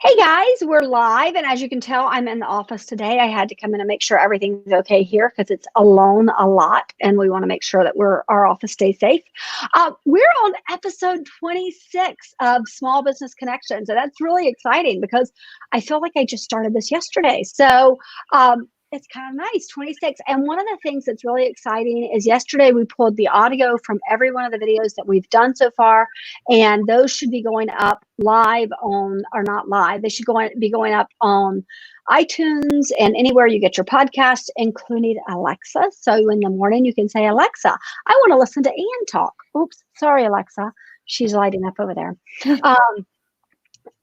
Hey guys, we're live, and as you can tell, I'm in the office today. I had to come in and make sure everything's okay here because it's alone a lot, and we want to make sure that our office stays safe. We're on episode 26 of Small Business Connections, and that's really exciting because I feel like I just started this yesterday. So it's kind of nice, 26. And one of the things that's really exciting is yesterday we pulled the audio from every one of the videos that we've done so far, and those should be going up live on, or not live, they should be going up on iTunes and anywhere you get your podcasts, including Alexa. So in the morning you can say, Alexa, I want to listen to Ann talk. Oops, sorry, Alexa. She's lighting up over there.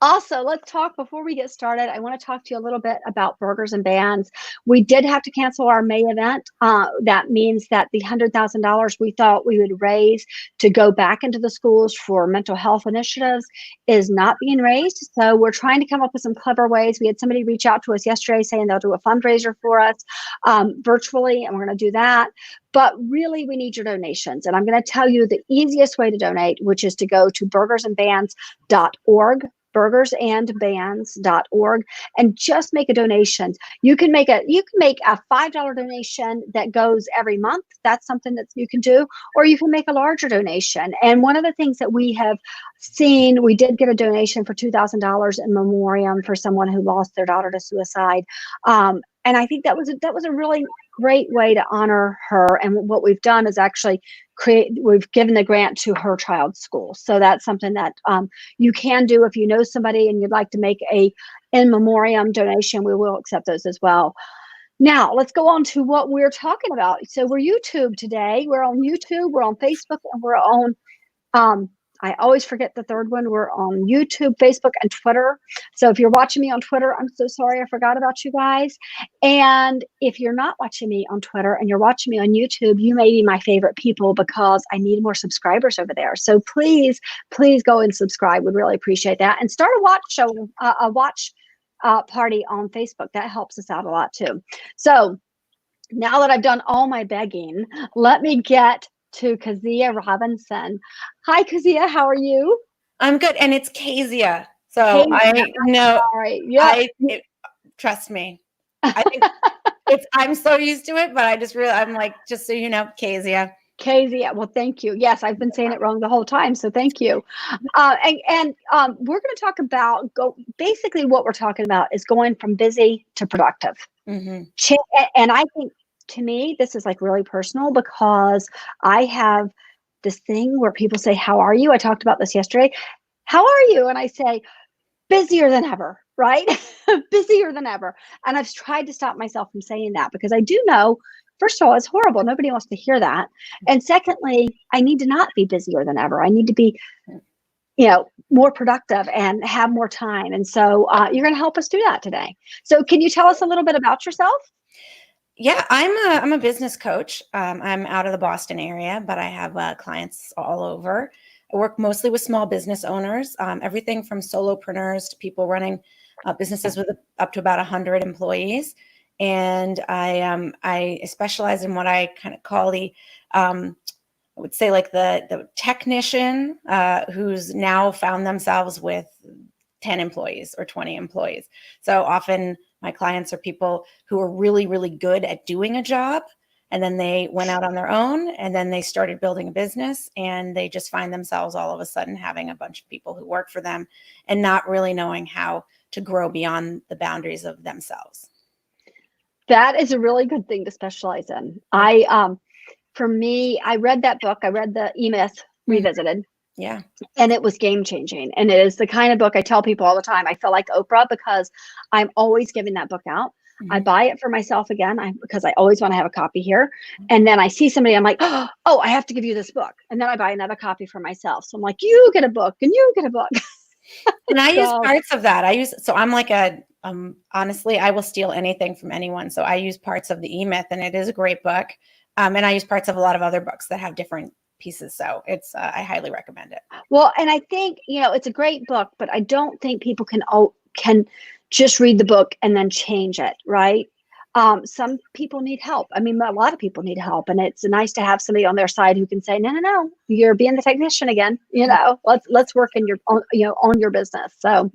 Also, let's talk before we get started. I want to talk to you a little bit about Burgers and Bands. We did have to cancel our May event. That means that the $100,000 we thought we would raise to go back into the schools for mental health initiatives is not being raised. So we're trying to come up with some clever ways. We had somebody reach out to us yesterday saying they'll do a fundraiser for us virtually, and we're going to do that. But really, we need your donations. And I'm going to tell you the easiest way to donate, which is to go to burgersandbands.org. burgersandbands.org, and just make a donation. You can make a $5 donation that goes every month. That's something that you can do, or you can make a larger donation. And one of the things that we have seen, we did get a donation for $2,000 in memoriam for someone who lost their daughter to suicide. And I think that was a really great way to honor her. And what we've done is actually we've given the grant to her child's school. So that's something that you can do if you know somebody and you'd like to make a in memoriam donation. We will accept those as well. Now let's go on to what we're talking about. So we're YouTube today. We're on YouTube, we're on Facebook, and we're on I always forget the third one. We're on YouTube, Facebook, and Twitter. So if you're watching me on Twitter, I'm so sorry I forgot about you guys. And if you're not watching me on Twitter and you're watching me on YouTube, you may be my favorite people because I need more subscribers over there. So please go and subscribe. We'd really appreciate that. And start a watch party on Facebook. That helps us out a lot too. So now that I've done all my begging, let me get to Keziah Robinson. Hi, Keziah. How are you? I'm good, and it's Cassia. So I know. Right. Yeah. Trust me. I think I'm so used to it, but I just I'm like, just so you know, Cassia. Keziah. Well, thank you. Yes, I've been saying it wrong the whole time, so thank you. And we're going to talk about basically what we're talking about is going from busy to productive. Mm-hmm. And I think, to me, this is like really personal because I have this thing where people say, how are you? I talked about this yesterday. How are you? And I say, busier than ever, right? Busier than ever. And I've tried to stop myself from saying that because I do know, first of all, it's horrible. Nobody wants to hear that. And secondly, I need to not be busier than ever. I need to be, more productive and have more time. And so you're going to help us do that today. So can you tell us a little bit about yourself? Yeah, I'm a business coach. I'm out of the Boston area, but I have clients all over. I work mostly with small business owners, everything from solopreneurs to people running businesses with up to about 100 employees. And I specialize in what I kind of call I would say like the technician who's now found themselves with 10 employees or 20 employees. So often my clients are people who are really, really good at doing a job. And then they went out on their own and then they started building a business and they just find themselves all of a sudden having a bunch of people who work for them and not really knowing how to grow beyond the boundaries of themselves. That is a really good thing to specialize in. For me, I read that book. I read the E-Myth Revisited. Yeah. And it was game changing. And it is the kind of book I tell people all the time. I feel like Oprah because I'm always giving that book out. Mm-hmm. I buy it for myself again because I always want to have a copy here. And then I see somebody, I'm like, oh, I have to give you this book. And then I buy another copy for myself. So I'm like, you get a book and you get a book. And I use parts of that. So I'm like honestly, I will steal anything from anyone. So I use parts of the E-Myth and it is a great book. And I use parts of a lot of other books that have different pieces. So it's, I highly recommend it. Well, and I think, it's a great book, but I don't think people can just read the book and then change it. Right. Some people need help. I mean, a lot of people need help, and it's nice to have somebody on their side who can say, no, no, no, you're being the technician again. Let's work in your own, on your business. So,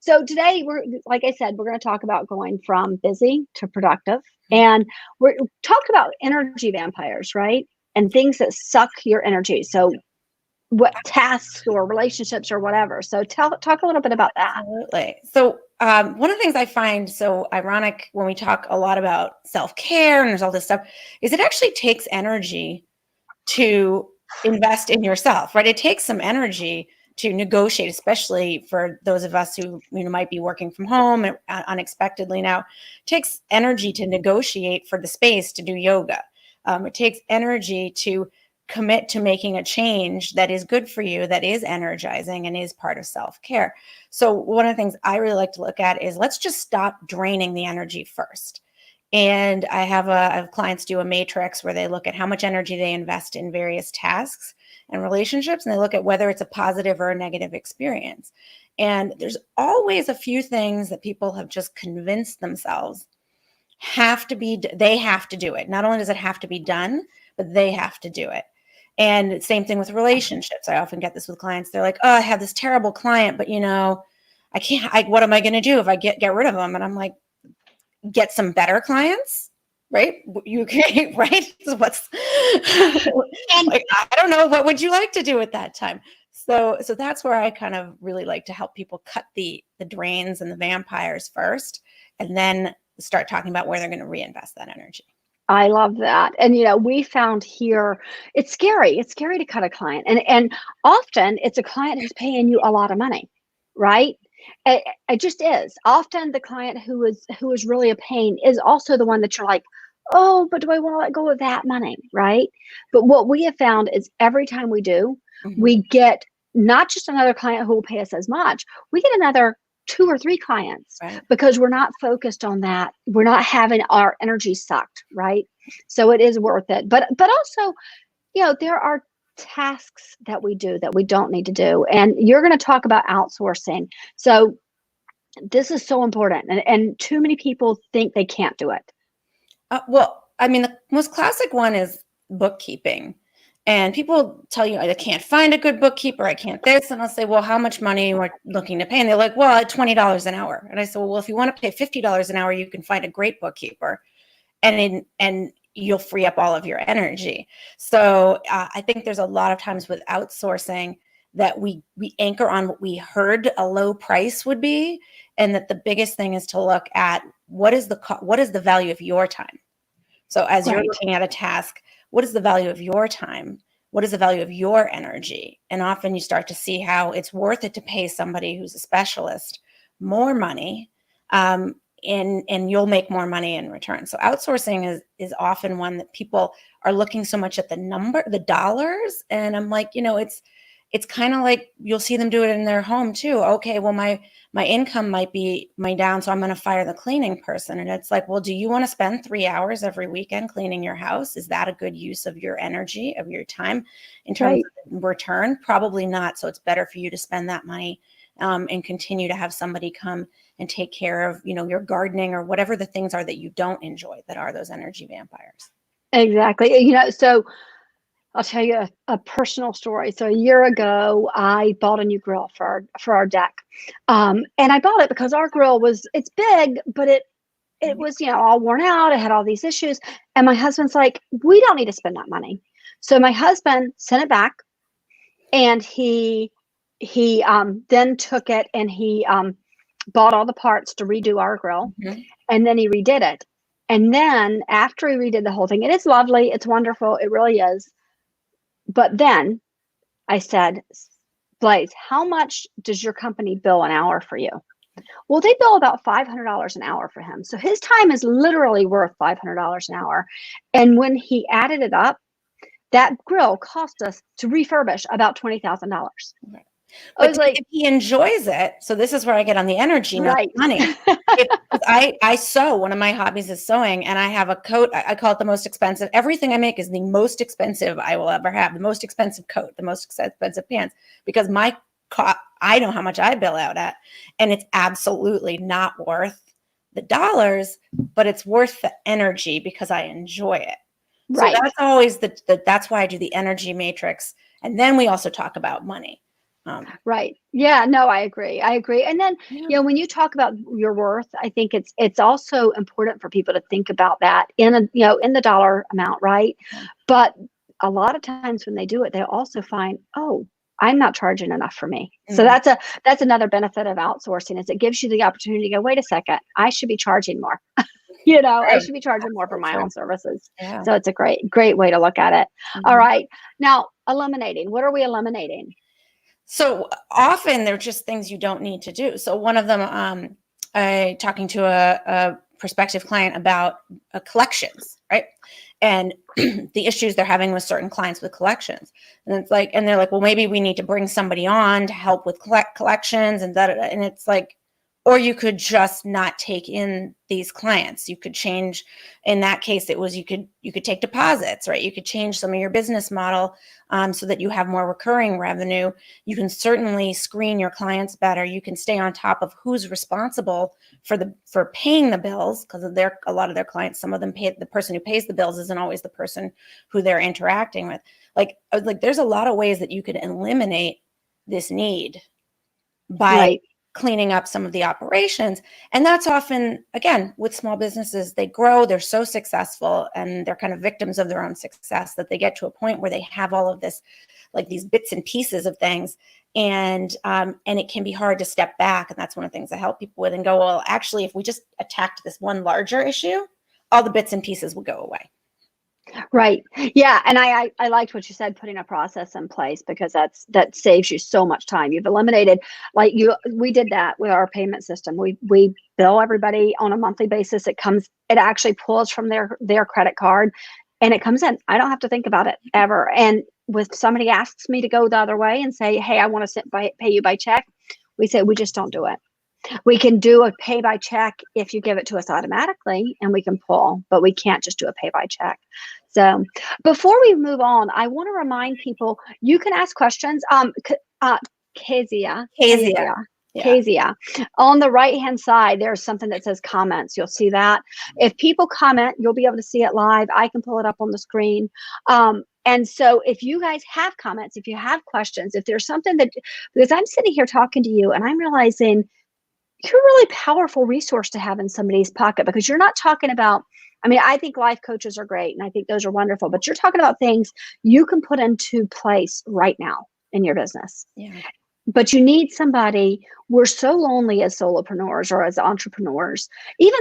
so today like I said, we're going to talk about going from busy to productive, and we're talking about energy vampires, right? And things that suck your energy. So what tasks or relationships or whatever. So talk a little bit about that. Absolutely. So one of the things I find so ironic when we talk a lot about self-care and there's all this stuff is it actually takes energy to invest in yourself, right? It takes some energy to negotiate, especially for those of us who might be working from home and unexpectedly now. It takes energy to negotiate for the space to do yoga. It takes energy to commit to making a change that is good for you, that is energizing and is part of self-care. So one of the things I really like to look at is let's just stop draining the energy first. And I have clients do a matrix where they look at how much energy they invest in various tasks and relationships, and they look at whether it's a positive or a negative experience. And there's always a few things that people have just convinced themselves they have to do it. Not only does it have to be done, but they have to do it. And same thing with relationships. I often get this with clients. They're like, oh, I have this terrible client, but I can't, what am I going to do if I get rid of them? And I'm like, get some better clients, right? You can, right? So what's, like, I don't know. What would you like to do at that time? So that's where I kind of really like to help people cut the drains and the vampires first, and then start talking about where they're going to reinvest that energy. I love that. And, we found here, it's scary. It's scary to cut a client. And often it's a client who's paying you a lot of money, right? It just is. Often the client who is really a pain is also the one that you're like, oh, but do I want to let go of that money, right? But what we have found is every time we do, we get not just another client who will pay us as much, we get another 2 or 3 clients, right? Because we're not focused on that. We're not having our energy sucked, right? So it is worth it. But also, there are tasks that we do that we don't need to do. And you're going to talk about outsourcing. So this is so important. And too many people think they can't do it. Well, I mean, the most classic one is bookkeeping. And people tell you, I can't find a good bookkeeper, I can't this. And I'll say, well, how much money are you looking to pay? And they're like, well, $20 an hour. And I said, well, if you want to pay $50 an hour, you can find a great bookkeeper and you'll free up all of your energy. So I think there's a lot of times with outsourcing that we anchor on what we heard a low price would be. And that the biggest thing is to look at what is the value of your time? So as you're looking at a task, what is the value of your time? What is the value of your energy? And often you start to see how it's worth it to pay somebody who's a specialist more money, and you'll make more money in return. So outsourcing is often one that people are looking so much at the dollars. And I'm like, it's kind of like you'll see them do it in their home too. Okay, well, my income might be down, so I'm going to fire the cleaning person. And it's like, well, do you want to spend 3 hours every weekend cleaning your house? Is that a good use of your energy, of your time in terms of return? Probably not. So it's better for you to spend that money and continue to have somebody come and take care of, your gardening or whatever the things are that you don't enjoy that are those energy vampires. Exactly. So I'll tell you a personal story. So a year ago, I bought a new grill for our deck. And I bought it because our grill it's big, but it was, all worn out. It had all these issues. And my husband's like, we don't need to spend that money. So my husband sent it back, and he then took it and he bought all the parts to redo our grill. And then he redid it. And then after he redid the whole thing, it is lovely. It's wonderful. It really is. But then I said, Blaze, how much does your company bill an hour for you? Well, they bill about $500 an hour for him. So his time is literally worth $500 an hour. And when he added it up, that grill cost us to refurbish about $20,000. But if he enjoys it, so this is where I get on the energy, not the money. I sew. One of my hobbies is sewing, and I have a coat. I call it the most expensive. Everything I make is the most expensive I will ever have. The most expensive coat, the most expensive pants, because I know how much I bill out at, and it's absolutely not worth the dollars, but it's worth the energy because I enjoy it. So Right. that's always that's why I do the energy matrix. And then we also talk about money. Right. Yeah, no, I agree. I agree. And then, when you talk about your worth, I think it's also important for people to think about that in in the dollar amount, right? But a lot of times when they do it, they also find, oh, I'm not charging enough for me. So that's another benefit of outsourcing is it gives you the opportunity to go, wait a second, I should be charging more. I should be charging more for my own services. Yeah. So it's a great way to look at it. All right. Now, eliminating. What are we eliminating? So often they're just things you don't need to do. So one of them, talking to a prospective client about collections, right? And the issues they're having with certain clients with collections. And it's like, and they're like, well, maybe we need to bring somebody on to help with collections and da, da, da. And it's like, or you could just not take in these clients. You could change, in that case, it was you could take deposits, right? You could change some of your business model so that you have more recurring revenue. You can certainly screen your clients better. You can stay on top of who's responsible for paying the bills, because a lot of their clients, some of them pay, the person who pays the bills isn't always the person who they're interacting with. Like there's a lot of ways that you could eliminate this need by cleaning up some of the operations. And that's often, again, with small businesses, they grow, they're so successful, and they're kind of victims of their own success that they get to a point where they have all of this, like these bits and pieces of things. And it can be hard to step back. And that's one of the things I help people with and go, well, actually, if we just attacked this one larger issue, all the bits and pieces will go away. Right. Yeah. And I liked what you said, putting a process in place, because that saves you so much time. You've eliminated, we did that with our payment system. We bill everybody on a monthly basis. It actually pulls from their credit card and it comes in. I don't have to think about it ever. And with somebody asks me to go the other way and say, hey, I want to pay you by check, we say, we just don't do it. We can do a pay by check if you give it to us automatically and we can pull, but we can't just do a pay by check. So before we move on, I want to remind people, you can ask questions. Keziah. On the right-hand side, there's something that says comments. You'll see that. If people comment, you'll be able to see it live. I can pull it up on the screen. And so if you guys have comments, if you have questions, if there's something because I'm sitting here talking to you and I'm realizing you're a really powerful resource to have in somebody's pocket, because you're not talking about, I think life coaches are great and I think those are wonderful, but you're talking about things you can put into place right now in your business. Yeah. But you need somebody. We're so lonely as solopreneurs or as entrepreneurs. Even,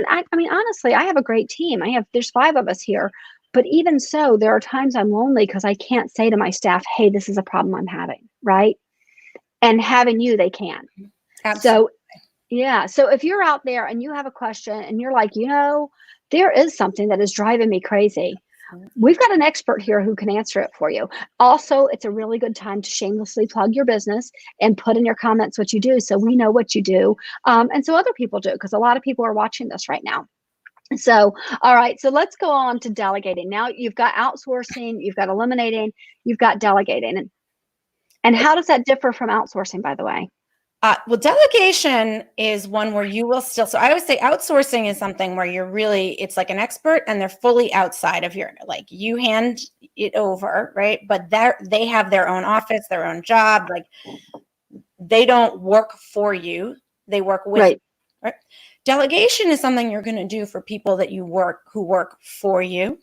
honestly, I have a great team. There's 5 of us here, but even so, there are times I'm lonely because I can't say to my staff, hey, this is a problem I'm having, right? And having you, they can. Absolutely. So if you're out there and you have a question and you're like, there is something that is driving me crazy, we've got an expert here who can answer it for you. Also, it's a really good time to shamelessly plug your business and put in your comments what you do, so we know what you do, and so other people do, because a lot of people are watching this right now. So, all right, so let's go on to delegating. Now you've got outsourcing, you've got eliminating, you've got delegating. And how does that differ from outsourcing, by the way? Well, delegation is one where you will still, so I always say outsourcing is something where it's like an expert and they're fully outside of you hand it over, right? But they have their own office, their own job. Like, they don't work for you, they work with you, right? Delegation is something you're going to do for people that who work for you.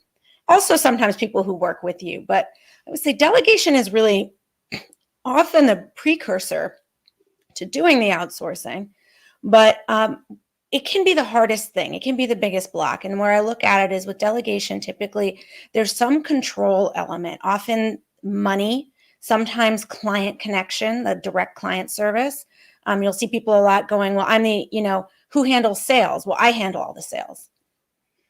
Also, sometimes people who work with you. But I would say delegation is really often the precursor to doing the outsourcing, but it can be the hardest thing. It can be the biggest block. And where I look at it is with delegation, typically there's some control element, often money, sometimes client connection, the direct client service. You'll see people a lot going, well, I'm who handles sales? Well, I handle all the sales.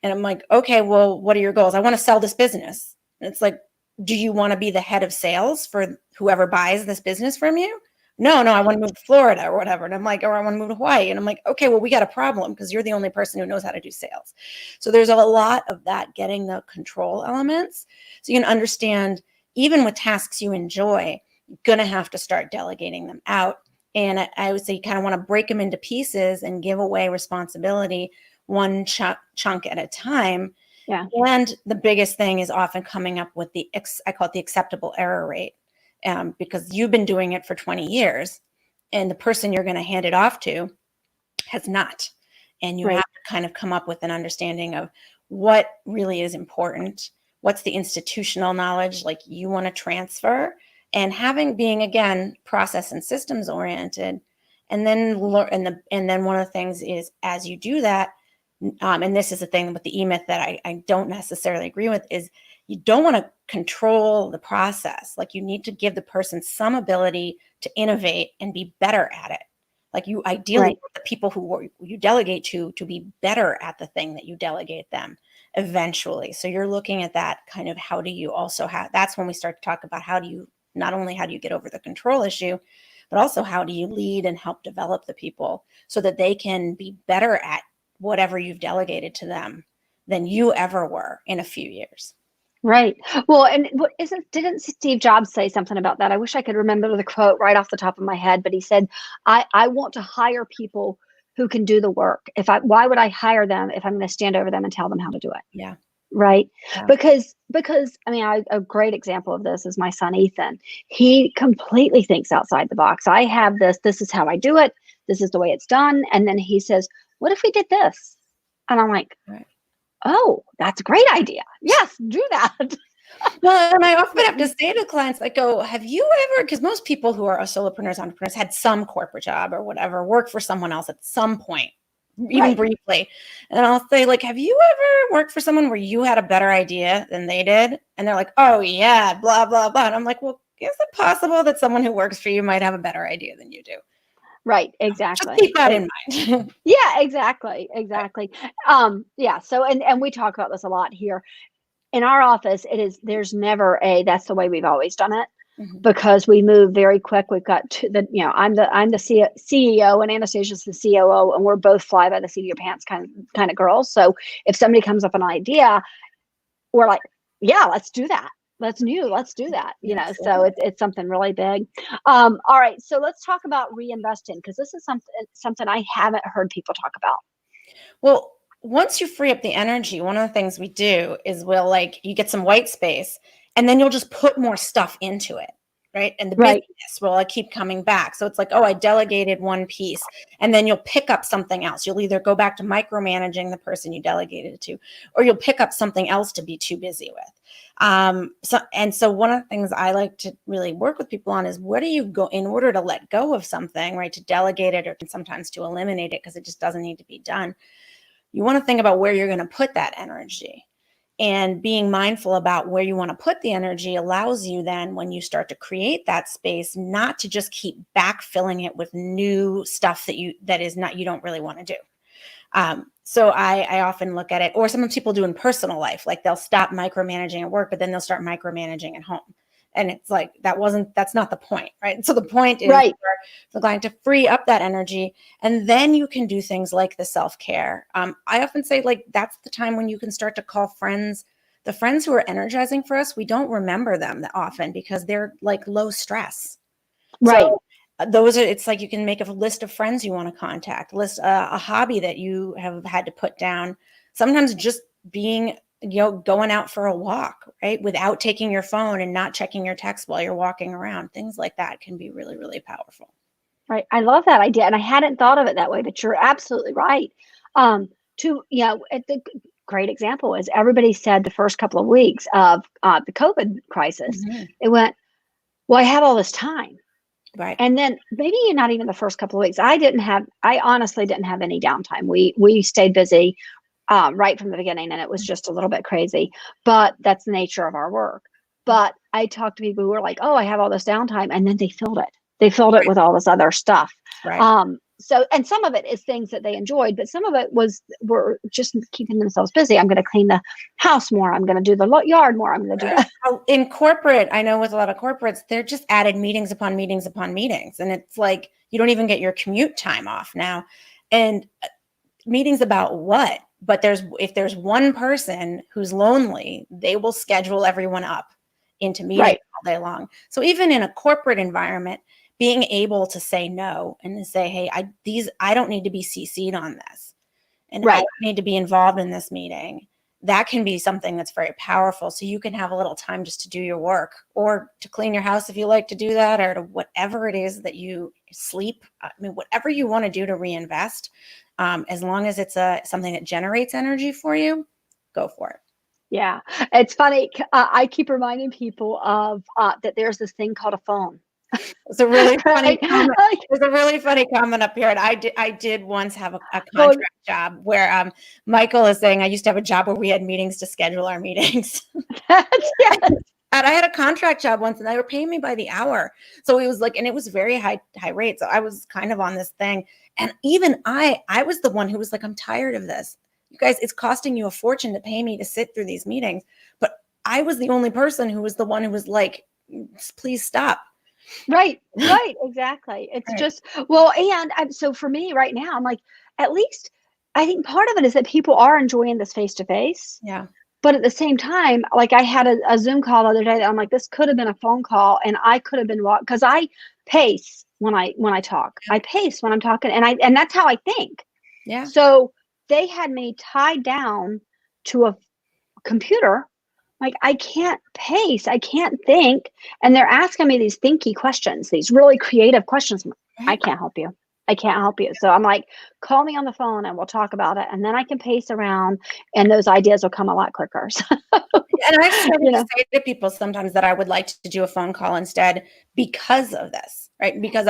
And I'm like, okay, well, what are your goals? I want to sell this business. And it's like, do you want to be the head of sales for whoever buys this business from you? No, I want to move to Florida or whatever. And I'm like, or I want to move to Hawaii. And I'm like, okay, well, we got a problem because you're the only person who knows how to do sales. So there's a lot of that, getting the control elements. So you can understand, even with tasks you enjoy, you're going to have to start delegating them out. And I would say you kind of want to break them into pieces and give away responsibility one chunk at a time. Yeah. And the biggest thing is often coming up with I call it the acceptable error rate, because you've been doing it for 20 years and the person you're going to hand it off to has not. And you Right. have to kind of come up with an understanding of what really is important. What's the institutional knowledge like you want to transfer, and being again process and systems oriented. And then and then one of the things is, as you do that, and this is the thing with the E-Myth that I don't necessarily agree with, is you don't want to control the process. Like, you need to give the person some ability to innovate and be better at it. Like, you ideally Right. want the people who you delegate to be better at the thing that you delegate them eventually. So you're looking at that kind of, how do you also that's when we start to talk about not only how do you get over the control issue, but also how do you lead and help develop the people so that they can be better at whatever you've delegated to them than you ever were in a few years. Right. Well, and didn't Steve Jobs say something about that? I wish I could remember the quote right off the top of my head, but he said, I want to hire people who can do the work. Why would I hire them if I'm going to stand over them and tell them how to do it? Yeah. Right. Yeah. Because I mean, a great example of this is my son, Ethan. He completely thinks outside the box. I have this is how I do it. This is the way it's done. And then he says, what if we did this? And I'm like, Right. oh, that's a great idea. Yes, do that. Well, and I often have to say to clients, I go, have you ever, because most people who are solopreneurs, entrepreneurs had some corporate job or whatever, work for someone else at some point, even Right. briefly. And I'll say, like, have you ever worked for someone where you had a better idea than they did? And they're like, oh yeah, blah, blah, blah. And I'm like, well, is it possible that someone who works for you might have a better idea than you do? Right. Exactly. Just keep that in mind. Yeah, exactly. Exactly. Yeah. So, and we talk about this a lot here in our office. There's never that's the way we've always done it, Mhm. because we move very quick. We've got I'm the CEO and Anastasia's the COO, and we're both fly by the seat of your pants kind of girls. So if somebody comes up with an idea, we're like, yeah, let's do that. Let's do that. So it's something really big. All right. So let's talk about reinvesting, because this is something I haven't heard people talk about. Well, once you free up the energy, one of the things we do is you get some white space, and then you'll just put more stuff into it, right? And the Right. business will keep coming back. So it's like, oh, I delegated one piece, and then you'll pick up something else. You'll either go back to micromanaging the person you delegated it to, or you'll pick up something else to be too busy with. So one of the things I like to really work with people on is, where do you go in order to let go of something, right? To delegate it, or sometimes to eliminate it because it just doesn't need to be done. You want to think about where you're going to put that energy, and being mindful about where you want to put the energy allows you then, when you start to create that space, not to just keep backfilling it with new stuff that you don't really want to do. So I often look at it, or sometimes people do in personal life, like they'll stop micromanaging at work, but then they'll start micromanaging at home. And it's like, that's not the point, right? So the point is Right. for the client to free up that energy, and then you can do things like the self-care. I often say, like, that's the time when you can start to call friends. The friends who are energizing for us, we don't remember them that often because they're like low stress. Right. So it's like, you can make a list of friends you want to contact, list a hobby that you have had to put down. Sometimes just being, going out for a walk, right? Without taking your phone and not checking your text while you're walking around. Things like that can be really, really powerful. Right. I love that idea. And I hadn't thought of it that way, but you're absolutely right. The great example is, everybody said the first couple of weeks of the COVID crisis, Mhm. it went, well, I have all this time. Right. And then maybe not even the first couple of weeks. I honestly didn't have any downtime. We stayed busy right from the beginning, and it was just a little bit crazy, but that's the nature of our work. But I talked to people who were like, oh, I have all this downtime. And then they filled it. They filled it with all this other stuff. Right. So, and some of it is things that they enjoyed, but some of it were just keeping themselves busy. I'm going to clean the house more. I'm going to do the yard more. I'm going to do that. In corporate, I know with a lot of corporates, they're just added meetings upon meetings upon meetings. And it's like, you don't even get your commute time off now. And meetings about what? But if there's one person who's lonely, they will schedule everyone up into meetings Right. all day long. So even in a corporate environment, being able to say no and to say, hey, I don't need to be CC'd on this. and I don't need to be involved in this meeting. That can be something that's very powerful. So you can have a little time just to do your work, or to clean your house if you like to do that, or to whatever it is that you sleep. I mean, whatever you want to do to reinvest, as long as it's something that generates energy for you, go for it. Yeah, it's funny. I keep reminding people of that there's this thing called a phone. It's a really funny comment. There's a really funny comment up here. And I did once have a contract job where Michael is saying, I used to have a job where we had meetings to schedule our meetings. Yes. And I had a contract job once, and they were paying me by the hour. So it was like, and it was very high rate. So I was kind of on this thing. And even I was the one who was like, I'm tired of this. You guys, it's costing you a fortune to pay me to sit through these meetings. But I was the only person who was the one who was like, please stop. Right, exactly. It's just, well, and so for me right now, I'm like, at least I think part of it is that people are enjoying this face to face. Yeah. But at the same time, like I had a Zoom call the other day that I'm like, this could have been a phone call, and I could have been because I pace when I talk. I pace when I'm talking, and that's how I think. Yeah. So they had me tied down to a computer. Like, I can't pace, I can't think. And they're asking me these thinky questions, these really creative questions. I can't help you. I can't help you. So I'm like, call me on the phone and we'll talk about it. And then I can pace around and those ideas will come a lot quicker. So, and I've started to say to people sometimes that I would like to do a phone call instead because of this, right? Because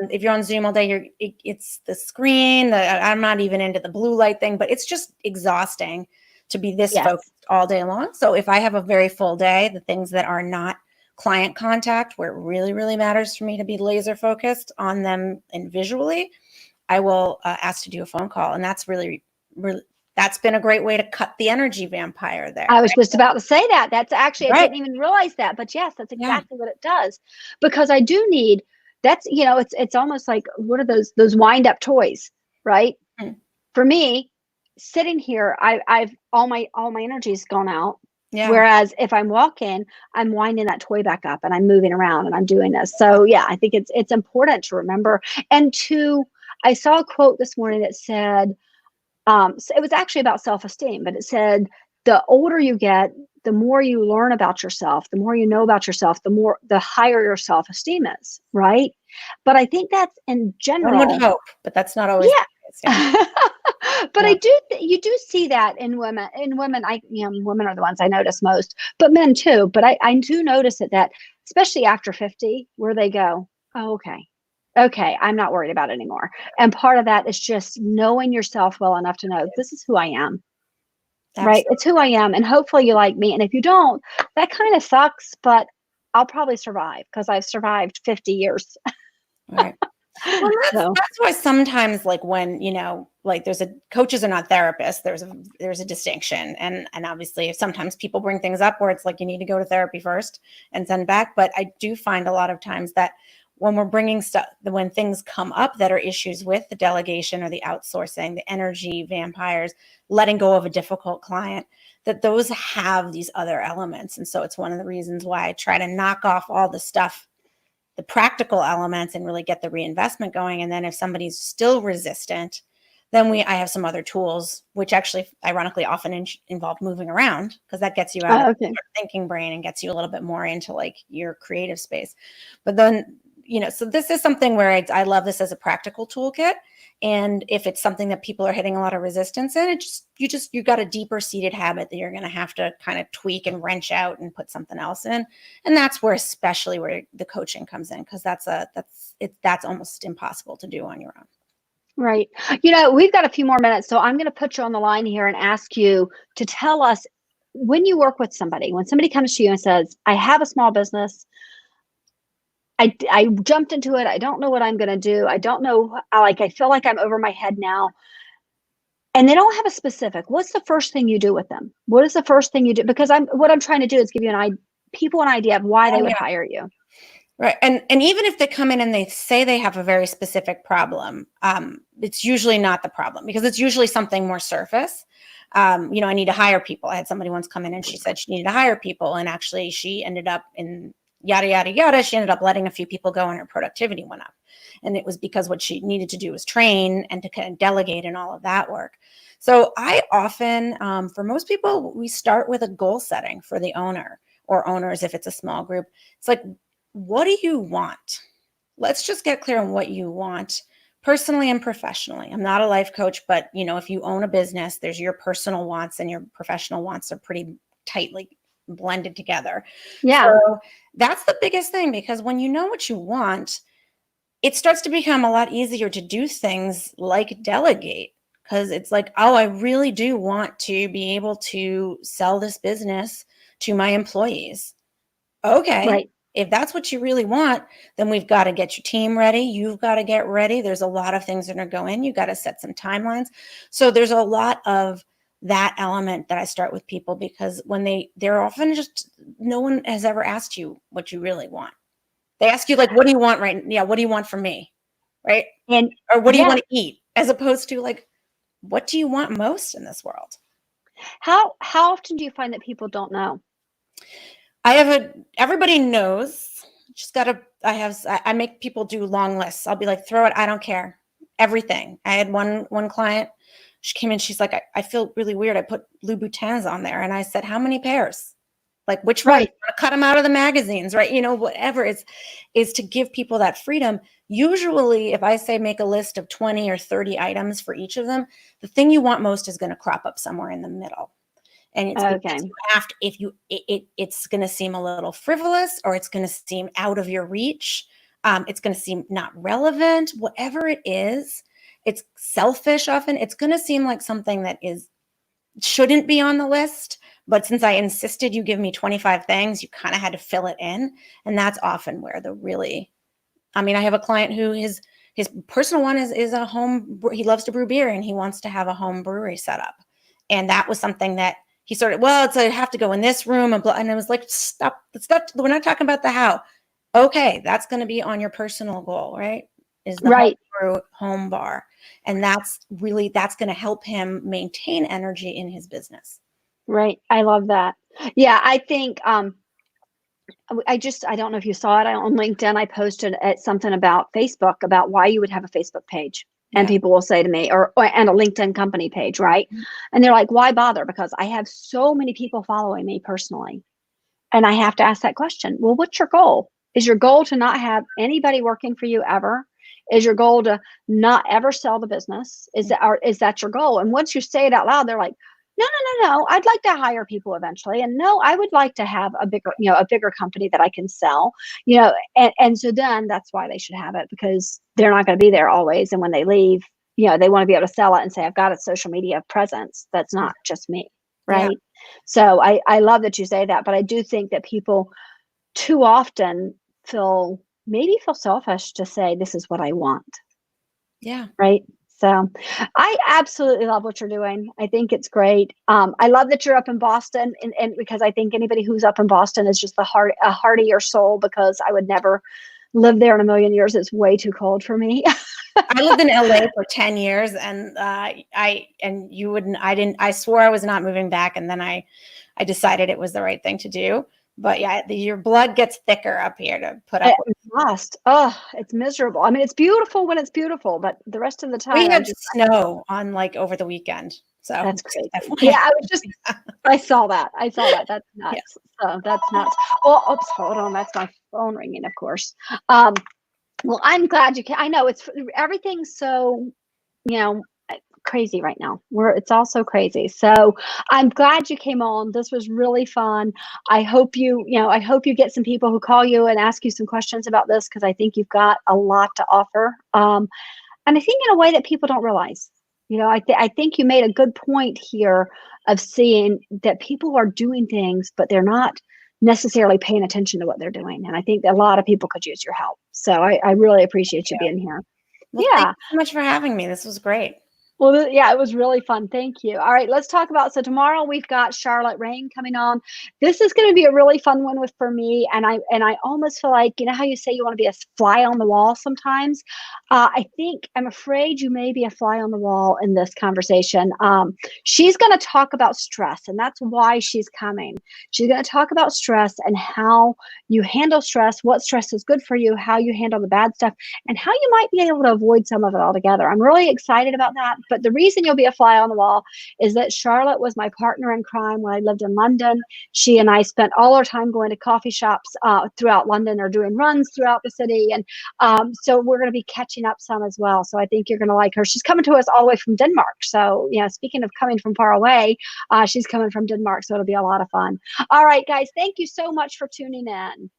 if you're on Zoom all day, it's the screen, I'm not even into the blue light thing, but it's just exhausting to be this focused all day long. So if I have a very full day, the things that are not client contact, where it really, really matters for me to be laser focused on them and visually, I will ask to do a phone call. And that's really, that's been a great way to cut the energy vampire there. I was just about to say that. That's actually, I didn't even realize that, but yes, that's exactly what it does. Because I do need, that's, it's almost like, what are those wind up toys, right? Mm-hmm. For me, sitting here, I've all my energy's gone out. Yeah. Whereas if I'm walking, I'm winding that toy back up and I'm moving around and I'm doing this. So yeah, I think it's important to remember. And I saw a quote this morning that said, so it was actually about self-esteem, but it said, the older you get, the more you learn about yourself, the more you know about yourself, the higher your self-esteem is, right? But I think that's in general. One would hope, but that's not always. Yeah. But you do see that in women. Women are the ones I notice most, but men too. But I do notice that especially after 50, where they go, oh, okay, I'm not worried about it anymore. And part of that is just knowing yourself well enough to know this is who I am. Absolutely. Right? It's who I am. And hopefully you like me. And if you don't, that kind of sucks, but I'll probably survive because I've survived 50 years. Right. Well, that's why sometimes, like when, like coaches are not therapists, there's a distinction. And obviously sometimes people bring things up where it's like, you need to go to therapy first and send back. But I do find a lot of times that when we're bringing stuff, when things come up that are issues with the delegation or the outsourcing, the energy vampires, letting go of a difficult client, that those have these other elements. And so it's one of the reasons why I try to knock off all the stuff, the practical elements, and really get the reinvestment going. And then if somebody's still resistant, then I have some other tools, which actually ironically often involve moving around, because that gets you out of your thinking brain and gets you a little bit more into like your creative space. But then, so this is something where I love this as a practical toolkit. And if it's something that people are hitting a lot of resistance in, you got a deeper seated habit that you're going to have to kind of tweak and wrench out and put something else in. And that's especially where the coaching comes in, because that's almost impossible to do on your own. Right. We've got a few more minutes, so I'm going to put you on the line here and ask you to tell us, when you work with somebody, when somebody comes to you and says, I have a small business, I jumped into it, I don't know what I'm going to do, I don't know, I feel like I'm over my head now, and they don't have a specific, what's the first thing you do with them? What is the first thing you do? Because what I'm trying to do is give you people an idea of why they would hire you. Right. And even if they come in and they say they have a very specific problem, it's usually not the problem, because it's usually something more surface. I need to hire people. I had somebody once come in and she said she needed to hire people. And actually she ended up in yada, yada, yada. She ended up letting a few people go and her productivity went up. And it was because what she needed to do was train and to kind of delegate and all of that work. So I often, for most people, we start with a goal setting for the owner or owners if it's a small group. It's like, what do you want? Let's just get clear on what you want personally and professionally. I'm not a life coach, but if you own a business, there's your personal wants and your professional wants are pretty tightly blended together. Yeah. So that's the biggest thing, because when you know what you want, it starts to become a lot easier to do things like delegate, because it's like, oh, I really do want to be able to sell this business to my employees. Okay. Right. If that's what you really want, then we've got to get your team ready. You've got to get ready. There's a lot of things that are going in. You got to set some timelines. So there's a lot of that element that I start with people, because when they're often just, no one has ever asked you what you really want. They ask you like, what do you want right? Yeah. What do you want from me? Right. Or what do you want to eat? As opposed to like, what do you want most in this world? How often do you find that people don't know? Everybody knows, just I make people do long lists. I'll be like, throw it. I don't care. Everything. I had one client, she came in, she's like, I feel really weird. I put Louboutins on there. And I said, how many pairs? Like which one? Cut them out of the magazines, right? Whatever is to give people that freedom. Usually if I say make a list of 20 or 30 items for each of them, the thing you want most is going to crop up somewhere in the middle. And it's okay. It's going to seem a little frivolous, or it's going to seem out of your reach. It's going to seem not relevant, whatever it is. It's selfish. Often it's going to seem like something that shouldn't be on the list. But since I insisted you give me 25 things, you kind of had to fill it in. And that's often where I have a client who his personal one is a home. He loves to brew beer and he wants to have a home brewery set up. And that was something that he started, I have to go in this room and I was like, stop. We're not talking about the how. Okay. That's going to be on your personal goal, right? Is the home bar. And that's going to help him maintain energy in his business. Right. I love that. Yeah. I think, I don't know if you saw it on LinkedIn. I posted something about Facebook, about why you would have a Facebook page. And people will say to me, and a LinkedIn company page, right? Mm-hmm. And they're like, why bother? Because I have so many people following me personally. And I have to ask that question. Well, what's your goal? Is your goal to not have anybody working for you ever? Is your goal to not ever sell the business? Is that your goal? And once you say it out loud, they're like, no. I'd like to hire people eventually. And no, I would like to have a bigger company that I can sell, and so then that's why they should have it, because they're not going to be there always. And when they leave, they want to be able to sell it and say, I've got a social media presence. That's not just me. Right. Yeah. So I love that you say that, but I do think that people too often feel selfish to say, this is what I want. Yeah. Right. So I absolutely love what you're doing. I think it's great. I love that you're up in Boston, and because I think anybody who's up in Boston is just a heartier soul, because I would never live there in a million years. It's way too cold for me. I lived in LA for 10 years and I swore I was not moving back. And then I decided it was the right thing to do. But yeah, your blood gets thicker up here to put up with. Lost. Oh, it's miserable. I mean, it's beautiful when it's beautiful, but the rest of the time we had snow on over the weekend. So that's great. Yeah, I saw that. That's nuts. Yeah. So that's nuts. Well, oops, hold on. That's my phone ringing, of course. Well, I'm glad you can. I know everything's so, crazy right now. It's all so crazy. So I'm glad you came on. This was really fun. I hope you get some people who call you and ask you some questions about this, because I think you've got a lot to offer. And I think in a way that people don't realize. I think you made a good point here of seeing that people are doing things, but they're not necessarily paying attention to what they're doing. And I think a lot of people could use your help. So I really appreciate you being here. Well, thank you so much for having me. This was great. Well, yeah, it was really fun. Thank you. All right, let's talk about, so tomorrow we've got Charlotte Rehn coming on. This is going to be a really fun one for me, and I almost feel like, you know how you say you want to be a fly on the wall sometimes. I'm afraid you may be a fly on the wall in this conversation. She's going to talk about stress, and that's why she's coming. She's going to talk about stress and how you handle stress, what stress is good for you, how you handle the bad stuff, and how you might be able to avoid some of it altogether. I'm really excited about that. But the reason you'll be a fly on the wall is that Charlotte was my partner in crime when I lived in London. She and I spent all our time going to coffee shops throughout London, or doing runs throughout the city. And so we're going to be catching up some as well. So I think you're going to like her. She's coming to us all the way from Denmark. So, you know, speaking of coming from far away, she's coming from Denmark. So it'll be a lot of fun. All right, guys, thank you so much for tuning in.